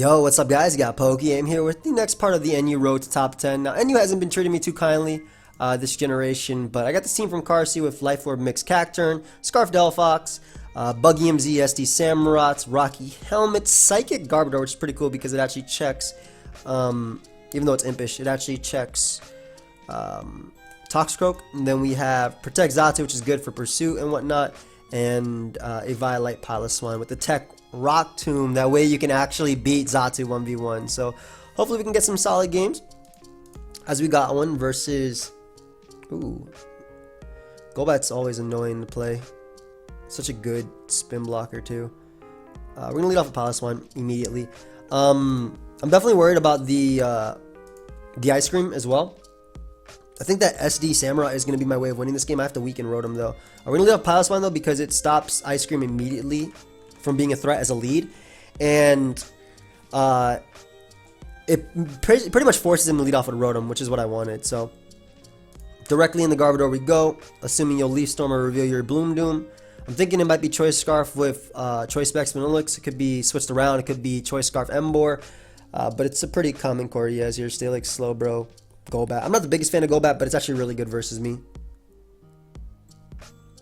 Yo, what's up guys? You got PokeaimMD here with the next part of the NU Road to Top 10. Now, NU hasn't been treating me too kindly this generation, but I got this team from Carsey with Life Orb Mix Cacturn, Scarf Delphox, PokeaimMD, SD Samurott, Rocky Helmet, Psychic Garbodor, which is pretty cool because it actually checks, even though it's impish, it actually checks Toxicroak. And then we have Protect Xatu, which is good for Pursuit and whatnot, and a Violet Piloswine with the tech Rock Tomb. That way you can actually beat Xatu 1v1. So hopefully we can get some solid games. As we got one versus... Ooh. Golbat's always annoying to play. Such a good spin blocker too. We're going to lead off with Piloswine immediately. I'm definitely worried about the Ice Cream as well. I think that SD Samurott is going to be my way of winning this game. I have to weaken Rotom though. We're going to lead off Piloswine though because it stops Ice Cream immediately from being a threat as a lead, and it pretty much forces him to lead off with Rotom, which is what I wanted. So directly in the Garbodor we go, assuming you'll Leaf Storm or reveal your Bloom Doom. I'm thinking it might be Choice Scarf with Choice Specs Manilix. It could be switched around. It could be Choice Scarf Emboar, but it's a pretty common core. He has here Steelix, Slowbro, Golbat. I'm not the biggest fan of Golbat, but it's actually really good versus me.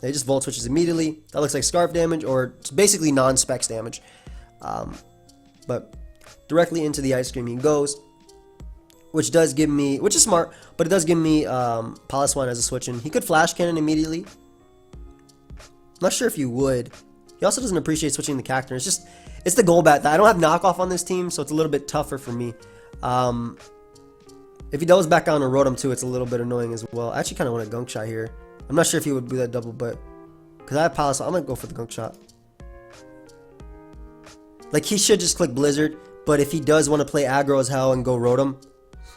They just Volt Switches immediately. That looks like Scarf damage, or it's basically non-Specs damage. But directly into the Ice Cream he goes, which does give me, which is smart, but it does give me Piloswine as a switch in. He could Flash Cannon immediately. I'm not sure if you would. He also doesn't appreciate switching the Cacturn. It's just, it's the Golbat. I don't have knockoff on this team, so it's a little bit tougher for me. If he doubles back down to Rotom too, it's a little bit annoying as well. I actually kind of want a Gunk Shot here. I'm not sure if he would do that double, but because I have Piloswine, I'm going to go for the Gunk Shot. Like, he should just click Blizzard, but if he does want to play aggro as hell and go Rotom,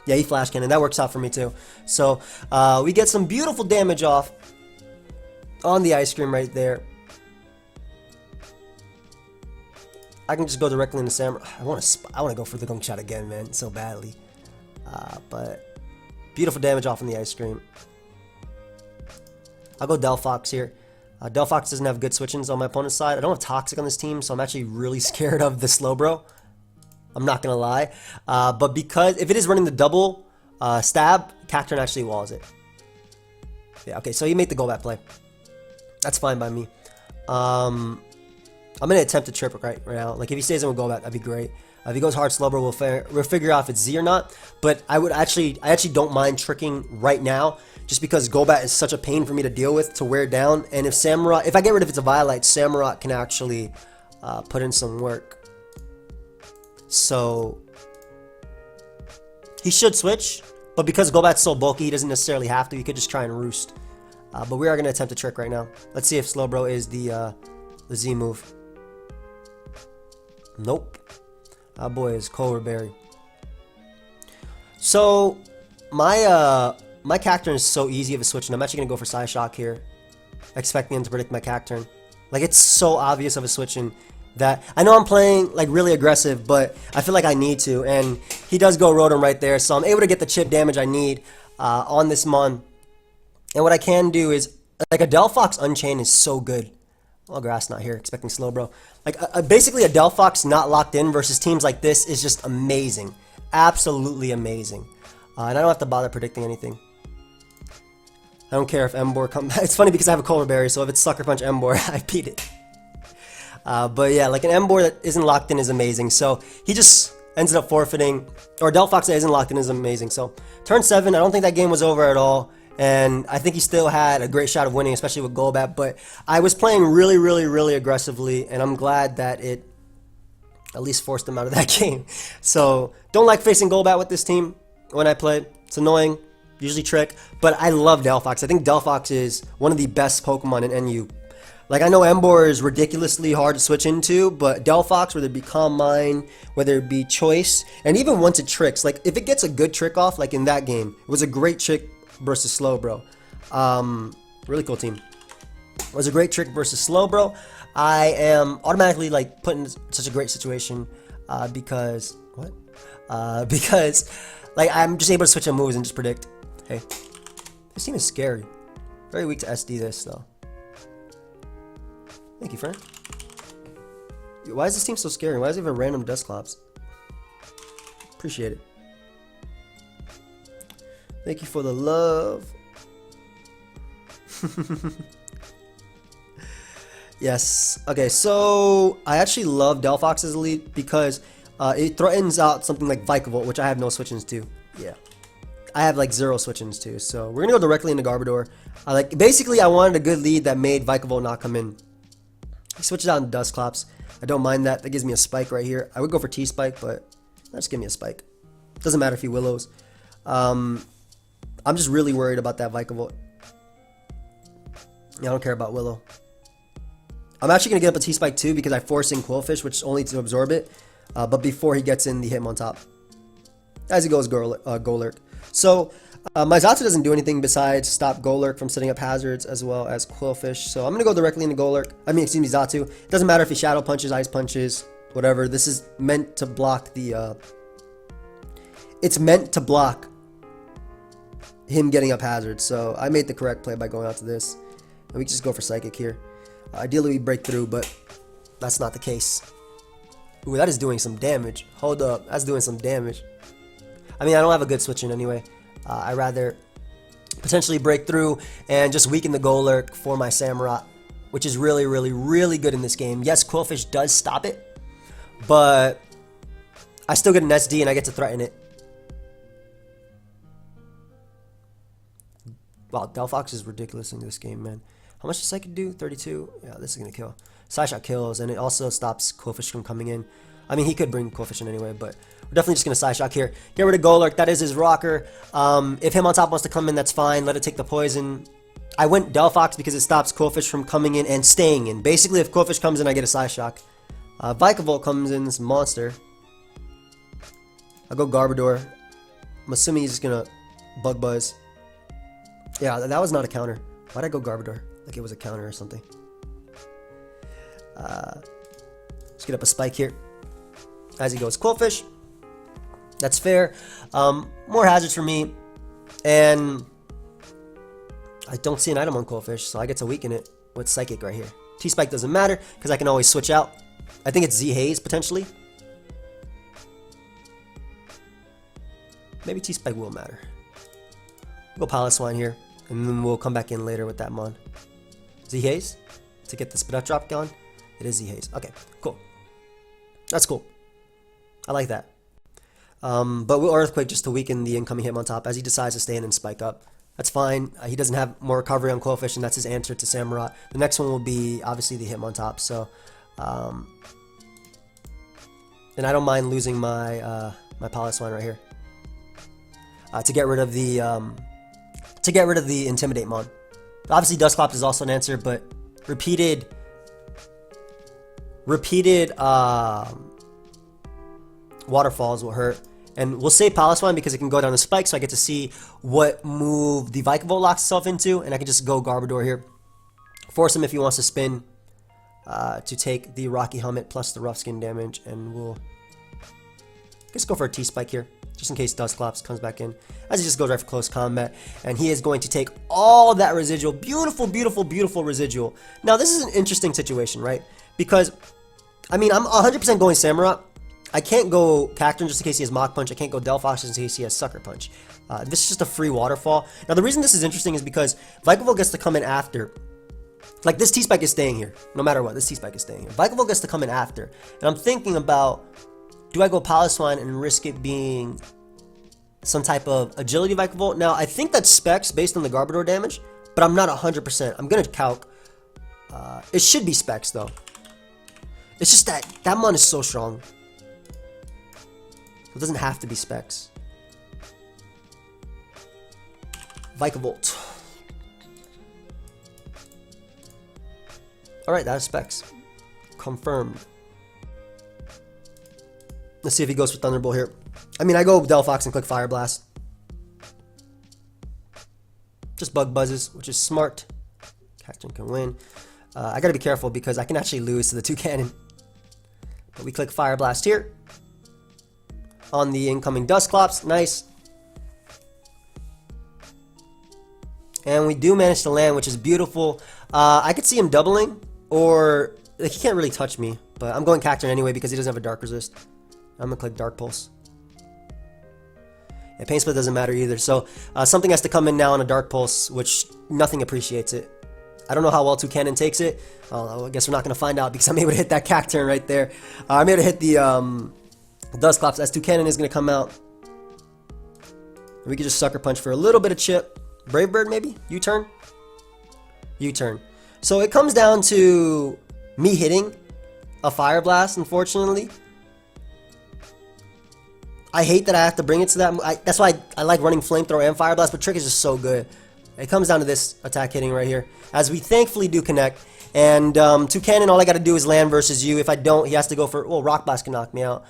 yeah, he Flash Cannon. That works out for me too. So, we get some beautiful damage off on the Ice Cream right there. I can just go directly into Samurai. I want to go for the Gunk Shot again, man, so badly. But beautiful damage off on the Ice Cream. I'll go Delphox here. Delphox doesn't have good switch-ins on my opponent's side. I don't have Toxic on this team, so I'm actually really scared of the Slowbro. I'm not going to lie. But because, if it is running the double stab, Cacturn actually walls it. Yeah, okay, so you made the Golbat play. That's fine by me. I'm going to attempt to trip right now. Like, if he stays in with Golbat, that'd be great. If he goes hard Slowbro, we'll figure out if it's Z or not. But I actually don't mind tricking right now, just because Golbat is such a pain for me to deal with, to wear down. And if Samurott, if I get rid of it's a Violet, Samurott can actually put in some work. So he should switch, but because Golbat's so bulky, he doesn't necessarily have to. He could just try and roost. But we are going to attempt a trick right now. Let's see if Slowbro is the Z move. Nope. That boy is Cobra Berry. So my Cacturn is so easy of a switch, and I'm actually gonna go for Psyshock here, expecting him to predict my Cacturn. Like, it's so obvious of a switch in that I know I'm playing like really aggressive, but I feel like I need to, and he does go Rotom right there, so I'm able to get the chip damage I need on this Mon. And what I can do is, like, a Delphox Unchained is so good. Oh, Grass not here, expecting Slowbro. Like, basically a Delphox not locked in versus teams like this is just amazing. Absolutely amazing. And I don't have to bother predicting anything. I don't care if Emboar comes back. It's funny because I have a Cobra Berry, so if it's Sucker Punch Emboar, I beat it. But yeah, like an Emboar that isn't locked in is amazing. So he just ended up forfeiting. Or Delphox that isn't locked in is amazing. So turn 7, I don't think that game was over at all. And I think he still had a great shot of winning, especially with Golbat. But I was playing really, really, really aggressively, and I'm glad that it at least forced him out of that game. So don't like facing Golbat with this team when I play. It's annoying, usually trick. But I love Delphox. I think Delphox is one of the best Pokemon in NU. Like, I know Emboar is ridiculously hard to switch into, but Delphox, whether it be Calm Mind, whether it be Choice, and even once it tricks, like if it gets a good trick off, like in that game, it was a great trick versus Slowbro. Really cool team. It was a great trick versus Slowbro. I am automatically like put in such a great situation because because like I'm just able to switch on moves and just predict. Hey, this team is scary. Very weak to SD this though. Thank you, friend. Why is this team so scary? Why is it even random Dusclops? Appreciate it. Thank you for the love. Yes. Okay, so I actually love Delphox as a lead because it threatens out something like Vikavolt, which I have no switch-ins to. Yeah. I have like 0 switch-ins to. So we're going to go directly into Garbodor. Basically, I wanted a good lead that made Vikavolt not come in. He switches out into Dusclops. I don't mind that. That gives me a spike right here. I would go for T-Spike, but just give me a spike. Doesn't matter if he Willows. I'm just really worried about that Vikavolt. Yeah, I don't care about Willow. I'm actually going to get up a T-Spike too because I force in Quillfish, which is only to absorb it. But before he gets in the Hitmontop. As he goes Golurk. So my Xatu doesn't do anything besides stop Golurk from setting up hazards as well as Quillfish. So I'm going to go directly into Golurk. Xatu. It doesn't matter if he Shadow Punches, Ice Punches, whatever. This is meant to block the... it's meant to block him getting up hazards. So I made the correct play by going out to this. And we can just go for Psychic here. Ideally we break through, but that's not the case. Ooh, that is doing some damage. Hold up, that's doing some damage. I don't have a good switch in anyway. I rather potentially break through and just weaken the Golurk for my Samurott, which is really, really, really good in this game. Yes, Quillfish does stop it, but I still get an SD and I get to threaten it. Wow, Delphox is ridiculous in this game, man. How much does Psychic do? 32? Yeah, this is going to kill. Psyshot kills, and it also stops Quillfish from coming in. He could bring Quillfish in anyway, but we're definitely just going to Psyshock here. Get rid of Golurk. That is his rocker. If Hitmontop wants to come in, that's fine. Let it take the poison. I went Delphox because it stops Quillfish from coming in and staying in. Basically, if Quillfish comes in, I get a Psyshock. Vikavolt comes in, this monster. I'll go Garbodor. I'm assuming he's just going to Bug Buzz. Yeah, that was not a counter. Why'd I go Garbodor? Like it was a counter or something. Let's get up a Spike here. As he goes Quillfish. That's fair. More hazards for me. And I don't see an item on Quillfish, so I get to weaken it with Psychic right here. T-Spike doesn't matter, because I can always switch out. I think it's Z-Haze, potentially. Maybe T-Spike will matter. We'll go Piloswine here, and then we'll come back in later with that Mon. Z-Haze to get the Spit Drop going. It is Z-Haze. Okay, cool. That's cool. I like that. But we'll Earthquake just to weaken the incoming Hitmontop as he decides to stay in and spike up. That's fine. He doesn't have more recovery on Quillfish, and that's his answer to Samurott. The next one will be obviously the Hitmontop. So, and I don't mind losing my my Piloswine right here to get rid of the Intimidate Mon. Obviously, Dusclops is also an answer, but repeated waterfalls will hurt. And we'll save Piloswine because it can go down the spike, so I get to see what move the Vikavolt locks itself into, and I can just go Garbodor here. Force him if he wants to spin to take the Rocky Helmet plus the Rough Skin damage, and we'll just go for a T-Spike here, just in case Dusclops comes back in, as he just goes right for close combat, and he is going to take all that residual, beautiful, beautiful, beautiful residual. Now, this is an interesting situation, right? Because, I'm 100% going Samurott. I can't go Cacturne just in case he has Mach Punch. I can't go Delphox just in case he has Sucker Punch. This is just a free waterfall. Now, the reason this is interesting is because Vikavolt gets to come in after. Like, this T-Spike is staying here. No matter what, this T-Spike is staying here. Vikavolt gets to come in after. And I'm thinking about, do I go Piloswine and risk it being some type of Agility Vikavolt? Now, I think that's Specs based on the Garbodor damage, but I'm not 100%. I'm going to calc. It should be Specs, though. It's just that Mon is so strong. It doesn't have to be Specs. Vikavolt. Alright, that is Specs. Confirmed. Let's see if he goes for Thunderbolt here. I go Delphox and click Fire Blast. Just Bug Buzzes, which is smart. Cacturne can win. I gotta be careful because I can actually lose to the Toucannon. But we click Fire Blast here. On the incoming Dusclops. Nice. And we do manage to land, which is beautiful. I could see him doubling, or like, he can't really touch me. But I'm going Cacturne anyway because he doesn't have a Dark Resist. I'm going to click Dark Pulse. And Pain Split doesn't matter either. So something has to come in now on a Dark Pulse, which nothing appreciates it. I don't know how well Toucannon takes it. I guess we're not going to find out because I'm able to hit that Cacturn right there. I'm able to hit the Dusclops as Toucannon is going to come out. We could just Sucker Punch for a little bit of chip. Brave Bird maybe? U-turn? U-turn. So it comes down to me hitting a Fire Blast, unfortunately. I hate that I have to bring it to that. That's why I like running Flamethrower and Fire Blast, but Trick is just so good. It comes down to this attack hitting right here, as we thankfully do connect. And Toucannon, all I got to do is land versus you. If I don't, he has to go for, well, Rock Blast can knock me out.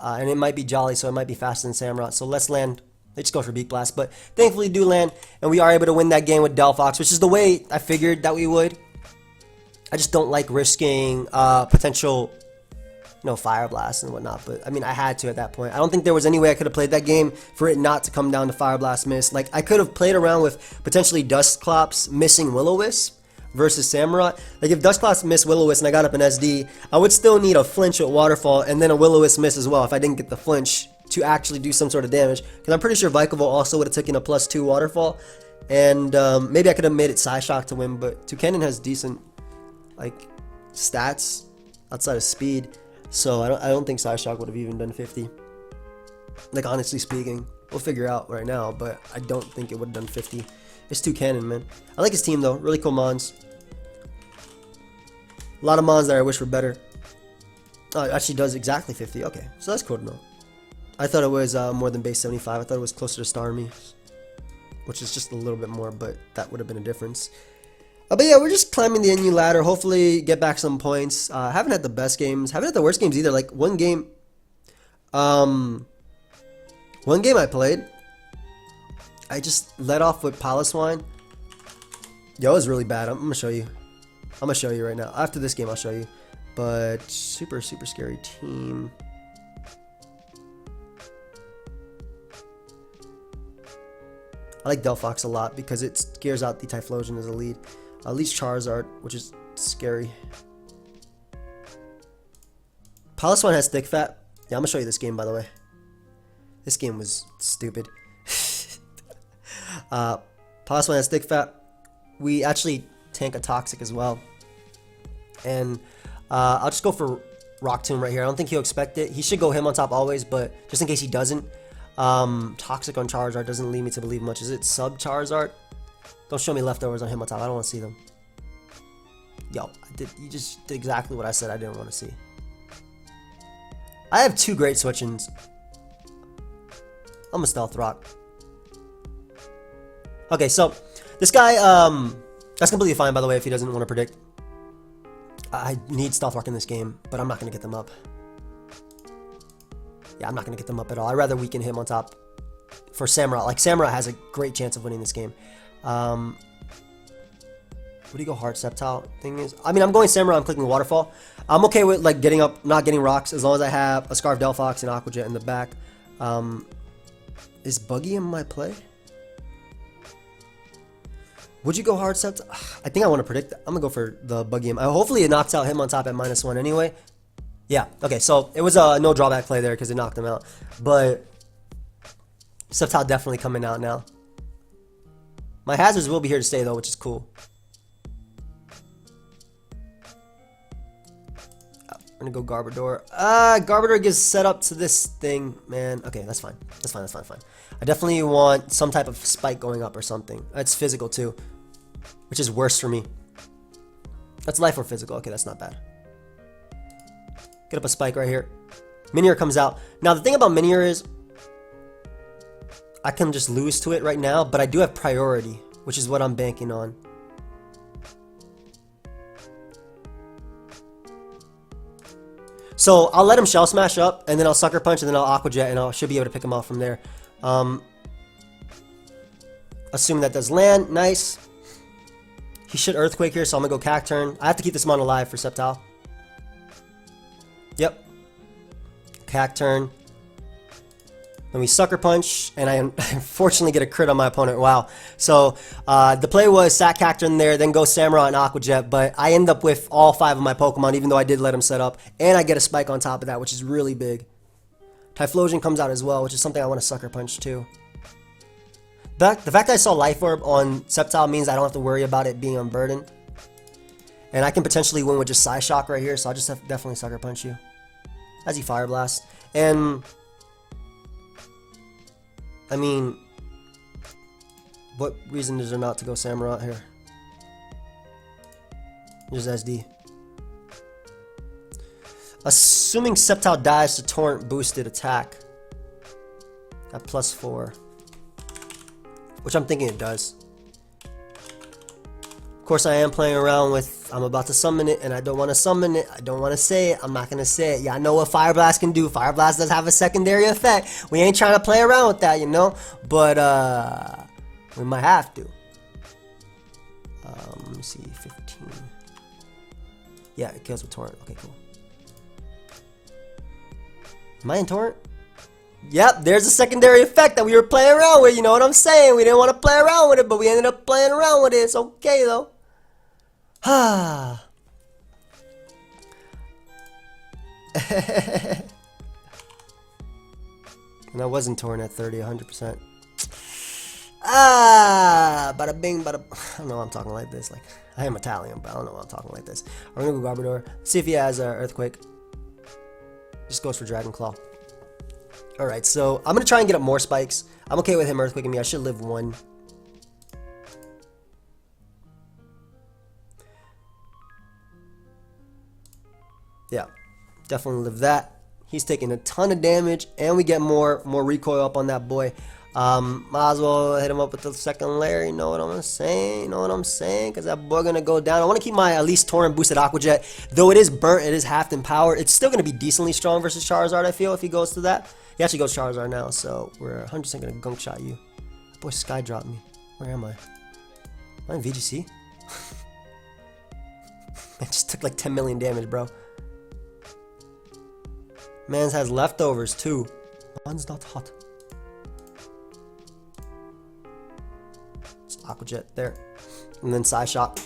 And it might be Jolly, so it might be faster than Samurott. So let's land. They just go for Beak Blast, but thankfully do land, and we are able to win that game with Delphox, which is the way I figured that we would. I just don't like risking potential, Fire Blast and whatnot, but I mean, I had to at that point. I don't think there was any way I could have played that game for it not to come down to Fire Blast miss. Like, I could have played around with potentially Dusclops missing Will-O-Wisp versus Samurott. Like, if Dusclops missed Will-O-Wisp and I got up an SD, I would still need a flinch with Waterfall and then a Will-O-Wisp miss as well if I didn't get the flinch to actually do some sort of damage. Because I'm pretty sure Vikavolt also would have taken a +2 Waterfall. And maybe I could have made it Psyshock to win, but Toucannon has decent, like, stats outside of speed. So I don't think Psyshock would have even done 50. Like, honestly speaking. We'll figure out right now, but I don't think it would have done 50. It's Toucannon, man. I like his team, though. Really cool mons. A lot of mons that I wish were better. Oh, it actually does exactly 50. Okay, so that's cool to know. I thought it was more than base 75. I thought it was closer to Starmie, which is just a little bit more, but that would have been a difference. But yeah, we're just climbing the NU ladder. Hopefully get back some points. Haven't had the best games. Haven't had the worst games either. Like one game I played, I just let off with Piloswine. Yo, it was really bad. I'm gonna show you. I'm gonna show you right now. After this game, I'll show you. But super scary team. I like Delphox a lot because it scares out the Typhlosion as a lead. At least Charizard, which is scary. Piloswine has Thick Fat. Yeah, I'm gonna show you this game, by the way. This game was stupid. Piloswine has Thick Fat. We actually tank a Toxic as well. And I'll just go for Rock Tomb right here. I don't think he'll expect it. He should go him on top always, but just in case he doesn't. Toxic on Charizard doesn't lead me to believe much. Is it sub Charizard? Don't show me leftovers on him on top. I don't want to see them. Yo, you just did exactly what I said I didn't want to see. I have two great switch-ins. I'm a Stealth Rock. Okay, so this guy, that's completely fine, by the way, if he doesn't want to predict. I need Stealth Rock in this game, but I'm not going to get them up. Yeah, I'm not going to get them up at all. I'd rather weaken him on top for Samurott. Like, Samurott has a great chance of winning this game. What do you go hard Sceptile thing is? I mean, I'm going Samurott, I'm clicking Waterfall. I'm okay with, like, getting up, not getting rocks, as long as I have a Scarf Delphox and Aqua Jet in the back. Is Buggy in my play? Would you go hard Sceptile? I think I want to predict that. I'm going to go for the Buggy. Hopefully it knocks out him on top at -1 anyway. Yeah, okay, so it was a no drawback play there because it knocked him out. But Sceptile definitely coming out now. My hazards will be here to stay though, which is cool. We're gonna go Garbodor. Garbodor gets set up to this thing, man. Okay, that's fine. That's fine. I definitely want some type of spike going up or something. It's physical too, which is worse for me. That's life or physical. Okay, that's not bad. Get up a spike right here. Minior comes out. Now, the thing about Minior is I can just lose to it right now, but I do have priority, which is what I'm banking on. So, I'll let him Shell Smash up, and then I'll Sucker Punch, and then I'll Aqua Jet, and I should be able to pick him off from there. Assuming that does land. Nice. He should Earthquake here, so I'm going to go Cacturn. I have to keep this mon alive for Sceptile. Yep. Cacturn. Then we Sucker Punch, and I unfortunately get a crit on my opponent. Wow. So, the play was sack Cacturn there, then go Samurott and Aqua Jet, but I end up with all 5 of my Pokemon, even though I did let him set up, and I get a Spike on top of that, which is really big. Typhlosion comes out as well, which is something I want to Sucker Punch too. The fact that I saw Life Orb on Sceptile means I don't have to worry about it being unburdened. And I can potentially win with just Psy Shock right here, so I'll just have definitely Sucker Punch you. As he Fire Blast. And I mean, what reason is there not to go Samurott here? Just SD. Assuming Sceptile dies to Torrent boosted attack at +4. Which I'm thinking it does. Of course, I am playing around with, I'm about to summon it, and I don't want to summon it. I don't want to say it. I'm not going to say it. Yeah, I know what Fire Blast can do. Fire Blast does have a secondary effect. We ain't trying to play around with that, you know? But, we might have to. Let me see, 15. Yeah, it kills with Torrent. Okay, cool. Am I in Torrent? Yep, there's a secondary effect that we were playing around with. You know what I'm saying? We didn't want to play around with it, but we ended up playing around with it. It's okay, though. Ah. And I wasn't Torrent at 30, 100%. Ah, bada bing, bada. I don't know why I'm talking like this. Like, I am Italian, but I don't know why I'm talking like this. We're gonna go Garbodor. See if he has Earthquake. Just goes for Dragon Claw. Alright, so I'm gonna try and get up more spikes. I'm okay with him Earthquaking me. I should live 1. Yeah, definitely live that. He's taking a ton of damage, and we get more recoil up on that boy. Might as well hit him up with the second layer. You know what I'm saying? You know what I'm saying? Because that boy gonna go down. I want to keep my at least Torrent boosted Aqua Jet. Though it is burnt, it is halved in power. It's still gonna be decently strong versus Charizard, I feel, if he goes to that. He actually goes Charizard now, so we're 100% gonna gunk shot you. That boy Sky dropped me. Where am I? Am I in VGC? I just took like 10 million damage, bro. Mans has leftovers too. Man's not hot. It's Aqua Jet there. And then Psy Shock.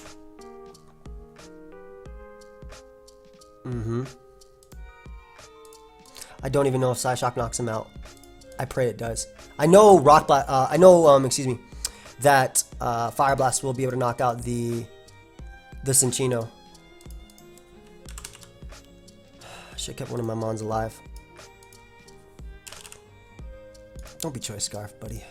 I don't even know if Psy Shock knocks him out. I pray it does. I know Rock Blast. Excuse me, that Fire Blast will be able to knock out the Cinccino. I should have kept one of my Mons alive. Don't be Choice Scarf, buddy.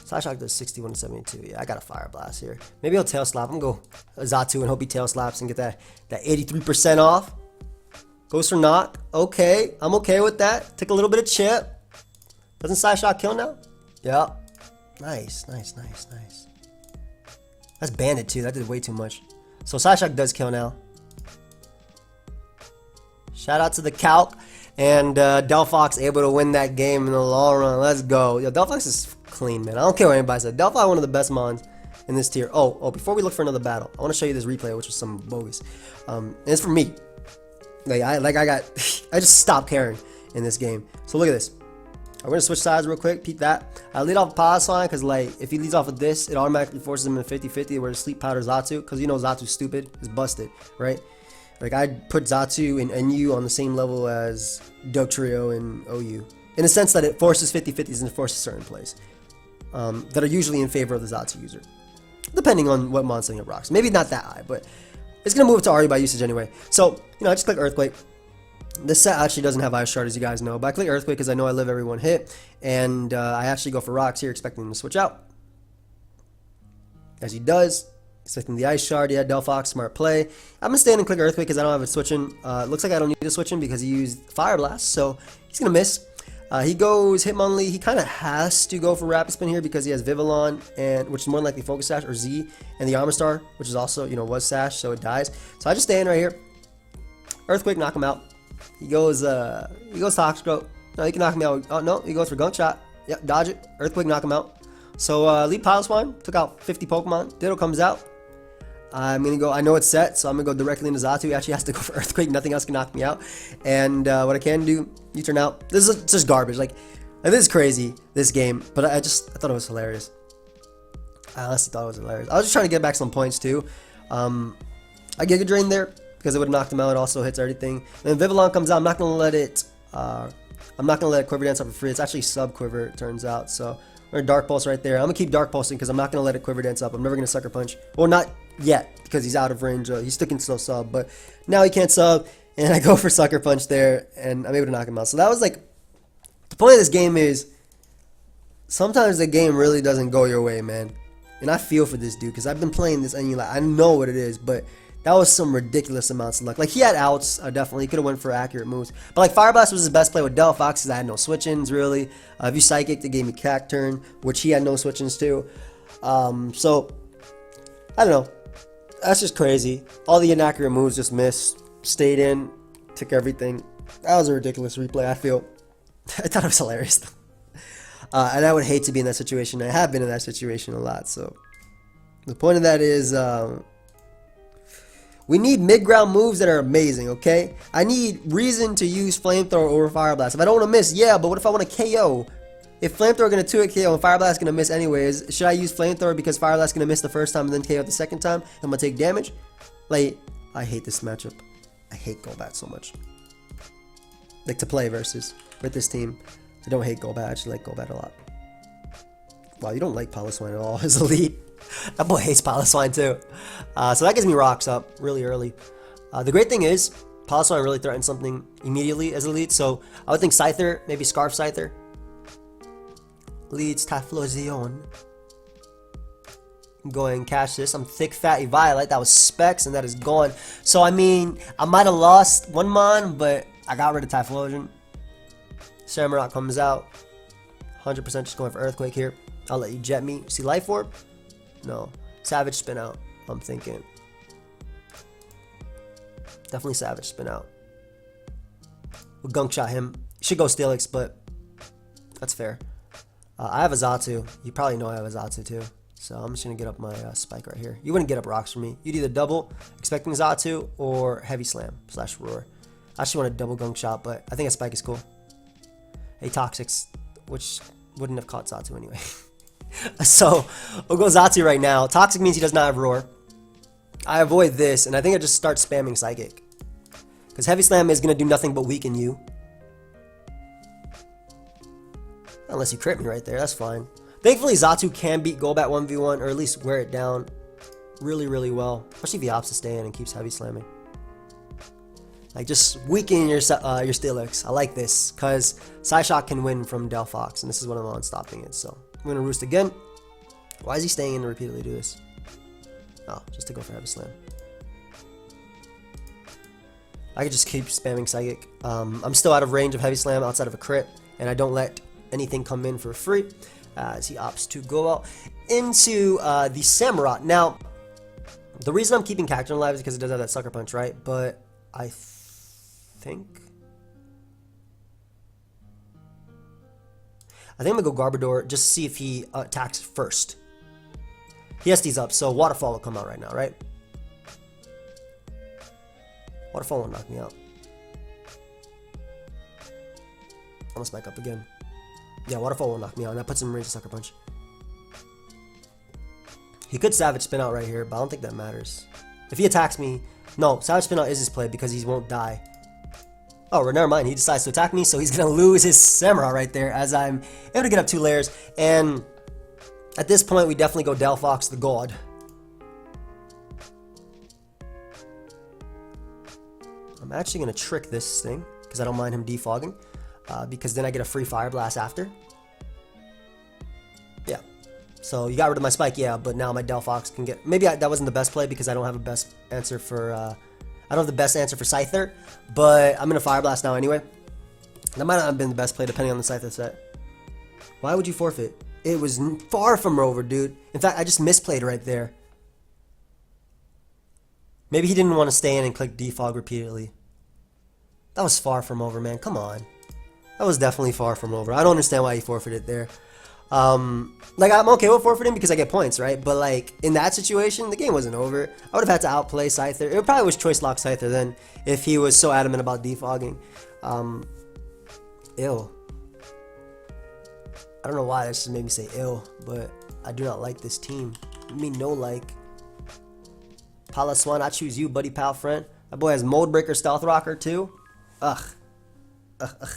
Psy Shock does 61 to 72. Yeah, I got a Fire Blast here. Maybe I'll Tail Slap. I'm gonna go Zatu and hope he Tail Slaps and get that 83% off. Goes for knock. Okay, I'm okay with that. Took a little bit of chip. Doesn't Psy Shock kill now? Yeah. Nice, nice, nice, nice. That's banded too. That did way too much. So Psy Shock does kill now. Shout out to the Calc. And Delphox able to win that game in the long run. Let's go. Yo, Delphox is clean, man. I don't care what anybody said. Delphi one of the best mons in this tier. Oh, before we look for another battle, I want to show you this replay, which was some bogus. And it's for me. I just stopped caring in this game. So look at this. We're gonna switch sides real quick. Peep that. I lead off Pause Line because like if he leads off with this, it automatically forces him in 50-50 where to Sleep Powder Zatu, because you know Zatu's stupid, is busted, right? Like I put Zatu and NU on the same level as Dugtrio and OU. In the sense that it forces 50-50s and it forces certain plays that are usually in favor of the Zatu user. Depending on what monster it rocks. Maybe not that high, but it's going to move to Ari by usage anyway. So, you know, I just click Earthquake. This set actually doesn't have Ice Shard, as you guys know, but I click Earthquake because I know I live every one hit, and I actually go for Rocks here, expecting him to switch out. As he does, expecting the Ice Shard. Yeah, Delphox, smart play. I'm going to stand and click Earthquake because I don't have it switching. Looks like I don't need to switch him because he used Fire Blast, so he's going to miss. He goes Hitmonlee. He kind of has to go for Rapid Spin here because he has Vivillon, and which is more likely Focus Sash, or Z, and the Armor Star, which is also, you know, was Sash, so it dies. So I just stand right here. Earthquake, knock him out. He goes Toxic Growth. No, he can knock me out. Oh, no, he goes for Gunk Shot. Yep, dodge it. Earthquake, knock him out. So, lead Piloswine. Took out 50 Pokemon. Ditto comes out. I'm going to go, I know it's set, so I'm going to go directly into Zatu. He actually has to go for Earthquake. Nothing else can knock me out. And what I can do, you turn out. This is just garbage. Like, this is crazy, this game. But I thought it was hilarious. I honestly thought it was hilarious. I was just trying to get back some points, too. I Giga Drain there because it would have knocked him out. It also hits everything. And then Vivillon comes out. I'm not going to let it Quiver Dance up for free. It's actually sub Quiver, it turns out. So Or Dark Pulse right there. I'm going to keep Dark Pulsing because I'm not going to let it Quiver Dance up. I'm never going to Sucker Punch. Well, not yet because he's out of range. He's still can still sub. But now he can't sub. And I go for Sucker Punch there. And I'm able to knock him out. So that was like... The point of this game is... Sometimes the game really doesn't go your way, man. And I feel for this dude because I've been playing this and I know what it is. But that was some ridiculous amounts of luck. Like, he had outs, definitely. He could have went for accurate moves. But, like, Fire Blast was his best play with Delphox because I had no switch-ins, really. If you Psychic, it gave me Cacturn, which he had no switch-ins too. So, I don't know. That's just crazy. All the inaccurate moves just missed. Stayed in. Took everything. That was a ridiculous replay, I feel. I thought it was hilarious, though. And I would hate to be in that situation. I have been in that situation a lot, so... The point of that is... we need mid-ground moves that are amazing, okay? I need reason to use Flamethrower over Fire Blast. If I don't want to miss, yeah, but what if I want to KO? If Flamethrower going to 2-hit KO and Fire Blast going to miss anyways, should I use Flamethrower because Fire Blast going to miss the first time and then KO the second time? I'm going to take damage? Like, I hate this matchup. I hate Golbat so much. Like, to play versus with this team. I don't hate Golbat, I actually like Golbat a lot. Wow, you don't like Piloswine at all as elite. That boy hates Piloswine too. So that gives me rocks up really early. The great thing is, Piloswine really threatens something immediately as elite. So I would think Scyther, maybe Scarf Scyther. Leads Typhlosion. Go ahead and cash this. I'm Thick Fatty Violet. That was Specs and that is gone. So I mean, I might have lost one Mon, but I got rid of Typhlosion. Samurott comes out. 100% just going for Earthquake here. I'll let you jet me. See Life Orb? No. Savage Spin out, I'm thinking. Definitely Savage Spin out. We'll Gunk Shot him. Should go Steelix, but that's fair. I have a Xatu. You probably know I have a Xatu too. So I'm just going to get up my Spike right here. You wouldn't get up rocks for me. You'd either double, expecting Xatu, or Heavy Slam / Roar. I actually want a double Gunk Shot, but I think a Spike is cool. Hey, Toxics, which wouldn't have caught Xatu anyway. So, we'll go Xatu right now. Toxic means he does not have Roar. I avoid this, and I think I just start spamming Psychic. Because Heavy Slam is going to do nothing but weaken you. Unless you crit me right there, that's fine. Thankfully, Xatu can beat Golbat 1v1, or at least wear it down really, really well. Especially if he opts to stay in and keeps Heavy Slamming. Like, just weakening your Steelix. I like this, because Psyshock can win from Delphox, and this is when I'm on stopping it, so... I'm going to Roost again. Why is he staying in to repeatedly do this? Oh, just to go for Heavy Slam. I could just keep spamming Psychic. I'm still out of range of Heavy Slam outside of a crit, and I don't let anything come in for free as he opts to go out into the Samurott. Now, the reason I'm keeping Cacturn alive is because it does have that Sucker Punch, right? But I think I'm going to go Garbodor just to see if he attacks first. He SD's up, so Waterfall will come out right now, right? Waterfall won't knock me out. I'm going to Spike up again. Yeah, Waterfall will knock me out, and that puts him in range of Sucker Punch. He could Savage Spin out right here, but I don't think that matters. If he attacks me... No, Savage Spin out is his play because he won't die. Oh, never mind. He decides to attack me, so he's going to lose his Samurott right there as I'm able to get up 2 layers. And at this point, we definitely go Delphox the God. I'm actually going to trick this thing because I don't mind him defogging. Because then I get a free Fire Blast after. Yeah. So you got rid of my Spike, yeah, but now my Delphox can get... Maybe that wasn't the best play because I don't have a best answer for... I don't have the best answer for Scyther, but I'm going to Fire Blast now anyway. That might not have been the best play depending on the Scyther set. Why would you forfeit? It was far from over, dude. In fact, I just misplayed right there. Maybe he didn't want to stay in and click defog repeatedly. That was far from over, man. Come on. That was definitely far from over. I don't understand why he forfeited there. Like, I'm okay with forfeiting because I get points, right? But, like, in that situation, the game wasn't over. I would have had to outplay Scyther. It probably was Choice Lock Scyther then if he was so adamant about defogging. Ill. I don't know why that just made me say ill, but I do not like this team. I mean, no like. Piloswine, I choose you, buddy, pal, friend. That boy has Mold Breaker, Stealth Rocker, too. Ugh. Ugh.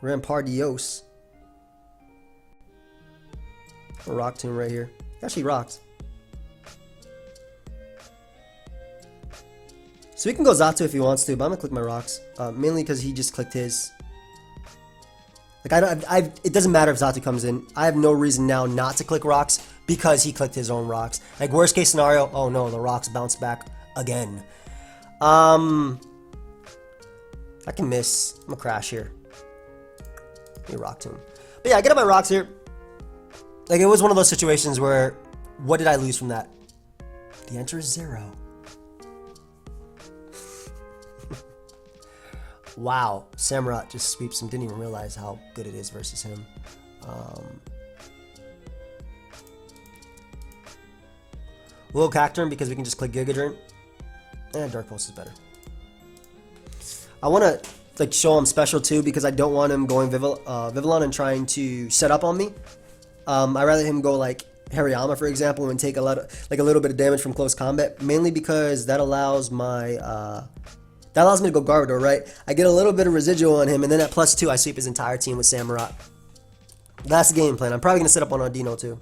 Rampardios. A Rock Tomb right here. Actually rocks. So he can go Zatu if he wants to, but I'm gonna click my rocks. Mainly because he just clicked his. Like it doesn't matter if Zatu comes in. I have no reason now not to click rocks because he clicked his own rocks. Like worst case scenario, oh no, the rocks bounce back again. I can miss. I'm gonna crash here. Let me rock to him. But yeah, I get up my rocks here. Like it was one of those situations where, what did I lose from that? The answer is 0. Wow, Samurott just sweeps him. Didn't even realize how good it is versus him. We'll Cacturn because we can just click Giga Drain. And Dark Pulse is better. I want to like show him special too because I don't want him going Vivillon and trying to set up on me. I'd rather him go like Hariyama, for example, and take a little bit of damage from close combat. Mainly because that allows my that allows me to go Garbodor, right? I get a little bit of residual on him, and then at +2, I sweep his entire team with Samurott. That's the game plan. I'm probably going to set up on Audino, too.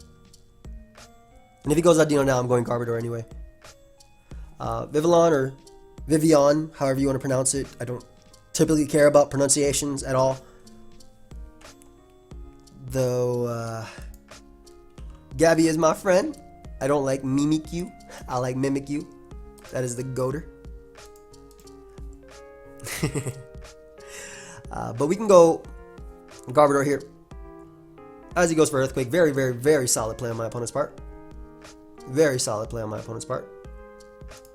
And if he goes Audino now, I'm going Garbodor anyway. Vivillon or Vivian, however you want to pronounce it. I don't typically care about pronunciations at all. Though, Gabby is my friend. I don't like Mimikyu. I like Mimikyu. That is the goater. But we can go Garbodor here as he goes for Earthquake. Very, very, very solid play on my opponent's part. Very solid play on my opponent's part.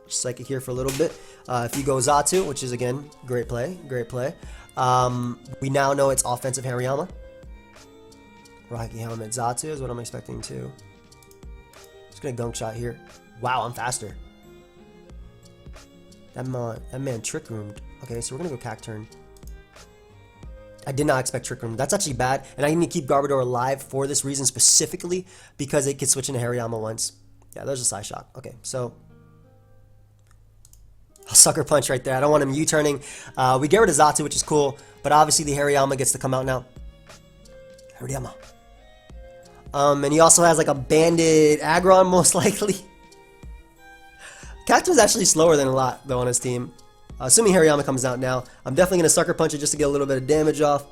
Psychic here for a little bit. If you go Zatu, which is again great play, great play. We now know it's offensive Hariyama. Rocky Helmet Zatu is what I'm expecting too. Just gonna Gunk Shot here. Wow, I'm faster. That man Trick Roomed. Okay, so we're gonna go Cacturn. I did not expect Trick Room. That's actually bad, and I need to keep Garbodor alive for this reason specifically because it could switch into Hariyama once. Yeah, there's a Side Shock. Okay, so a Sucker Punch right there. I don't want him U-turning. We get rid of Zatu, which is cool, but obviously the Hariyama gets to come out now. Hariyama. And he also has like a banded Aggron most likely. Cacturn is actually slower than a lot though on his team. Assuming Hariyama comes out now, I'm definitely going to Sucker Punch it just to get a little bit of damage off.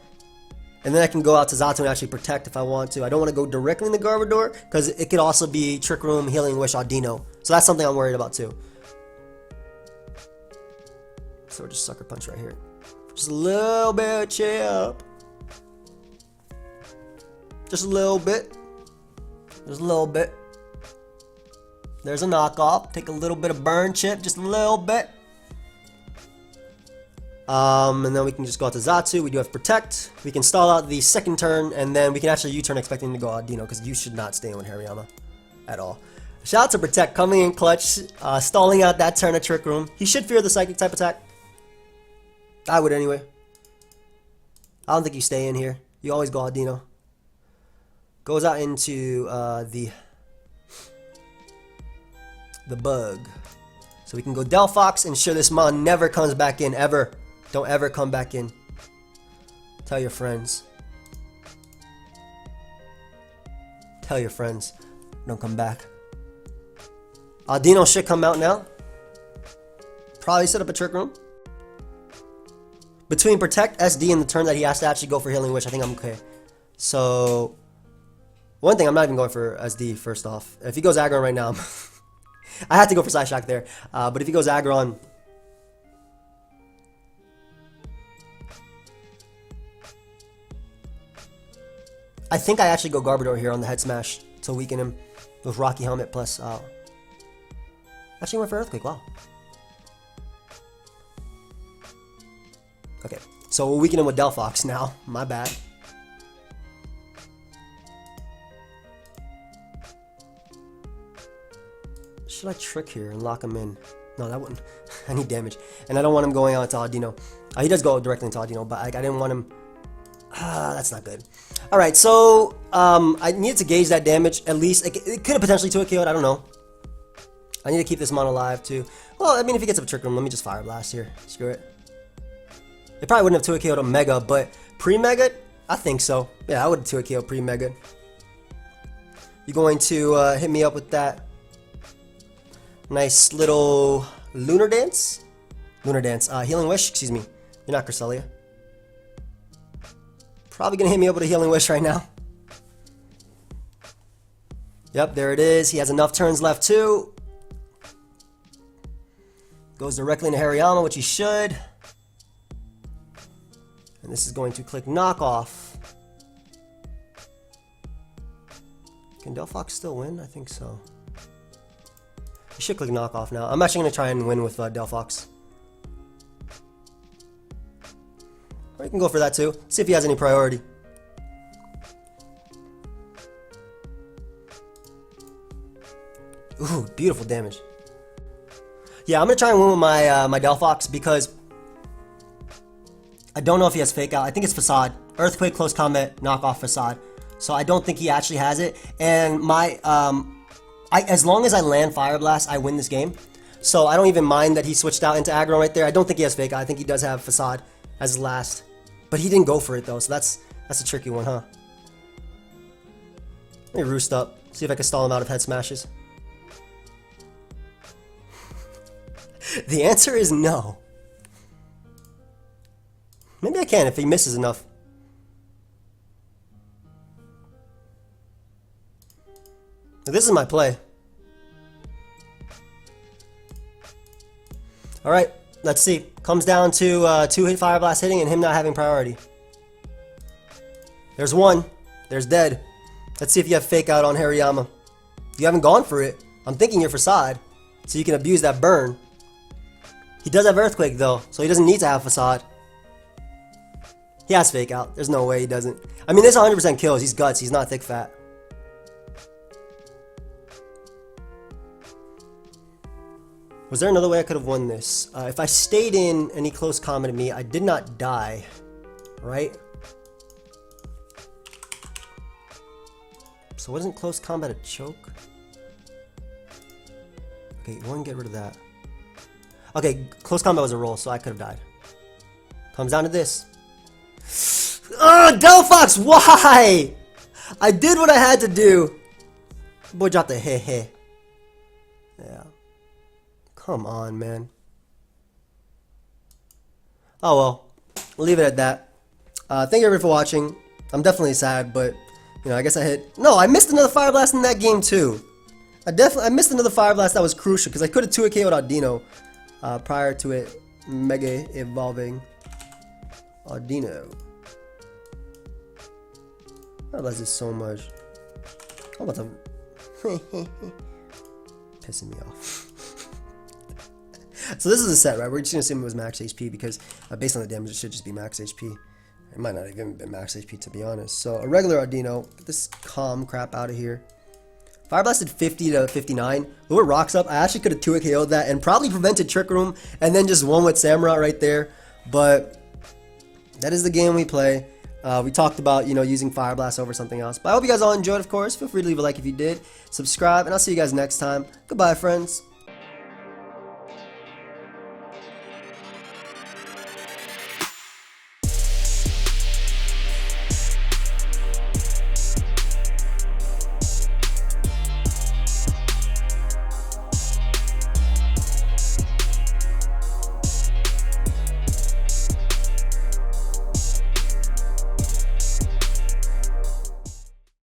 And then I can go out to Zatu and actually protect if I want to. I don't want to go directly in the Garbodor because it could also be Trick Room, Healing Wish, Audino. So that's something I'm worried about too. So we're just Sucker Punch right here. Just a little bit, chip. Just a little bit. Just a little bit. There's a knockoff. Take a little bit of burn chip, just a little bit. And then we can just go out to Zatu. We do have Protect. We can stall out the second turn, and then we can actually U-turn expecting to go Audino because you should not stay in with Hariyama at all. Shout out to Protect coming in clutch, stalling out that turn of Trick Room. He should fear the Psychic type attack. I would anyway. I don't think you stay in here. You always go Audino. Goes out into the bug. So we can go Delphox, ensure this mon never comes back in, ever. Don't ever come back in. Tell your friends. Tell your friends. Don't come back. Audino should come out now. Probably set up a Trick Room. Between Protect, SD, and the turn that he has to actually go for Healing Wish, I think I'm okay. So, one thing, I'm not even going for SD first off. If he goes Aggron right now, I had to go for Side Shock there. But if he goes Aggron, I think I actually go Garbodor here on the Head Smash to weaken him with Rocky Helmet plus. Actually went for Earthquake. Wow. Okay, so we'll weaken him with Delphox now. My bad. Should I Trick here and lock him in? No, that wouldn't. I need damage. And I don't want him going out to Audino. He does go directly into Audino, but I didn't want him. That's not good. Alright, so I needed to gauge that damage at least. It could have potentially 2-KO'd, I don't know. I need to keep this mon alive too. Well, I mean, if he gets up a Trick Room, let me just Fire Blast here. Screw it. It probably wouldn't have 2-KO'd a Mega, but pre-Mega, I think so. Yeah, I would have 2-KO'd pre-Mega. You going to hit me up with that nice little lunar dance? Lunar dance. Healing Wish, excuse me. You're not Cresselia. Probably gonna hit me up with a Healing Wish right now. Yep, there it is. He has enough turns left too. Goes directly into Hariyama, which he should. And this is going to click knockoff. Can Delphox still win? I think so. He should click knockoff now. I'm actually going to try and win with Delphox. Or you can go for that too. See if he has any priority. Ooh, beautiful damage. Yeah, I'm going to try and win with my Delphox because I don't know if he has Fake Out. I think it's Facade. Earthquake, Close Combat, Knockoff, Facade. So I don't think he actually has it. And as long as I land Fire Blast, I win this game. So I don't even mind that he switched out into aggro right there. I don't think he has Fake Out. I think he does have Facade as his last. But he didn't go for it though, so that's a tricky one, huh? Let me roost up. See if I can stall him out of head smashes. The answer is no. Maybe I can if he misses enough. This is my play. Alright, let's see. Comes down to 2-hit Fire Blast hitting and him not having priority. There's one. There's dead. Let's see if you have Fake Out on Hariyama. You haven't gone for it. I'm thinking you're Facade, so you can abuse that burn. He does have Earthquake though, so he doesn't need to have Facade. He has Fake Out. There's no way he doesn't. I mean, this 100% kills. He's Guts. He's not Thick Fat. Was there another way I could have won this? If I stayed in and he close combated me, I did not die, right? So wasn't close combat a choke? Okay, go and get rid of that. Okay, close combat was a roll, so I could have died. Comes down to this. Ugh, Delphox, why? I did what I had to do. Boy dropped the heh. Yeah. Come on, man. Oh well. We'll leave it at that. Thank you everybody for watching. I'm definitely sad, but you know, I guess I hit. No, I missed another Fire Blast in that game too. I missed another Fire Blast that was crucial because I could have 2-hit KO'd Audino prior to it Mega Evolving Audino. Fire Blast is so much. I'm about to pissing me off. So this is a set, right? We're just gonna assume it was max HP because based on the damage, it should just be max HP. It might not even be max HP to be honest. So a regular Audino, get this calm crap out of here. Fire Blasted 50 to 59. Lure Rocks up. I actually could have 2-hit KO'd that and probably prevented Trick Room and then just won with Samurott right there. But that is the game we play. We talked about, you know, using Fire Blast over something else. But I hope you guys all enjoyed, of course. Feel free to leave a like if you did. Subscribe, and I'll see you guys next time. Goodbye, friends.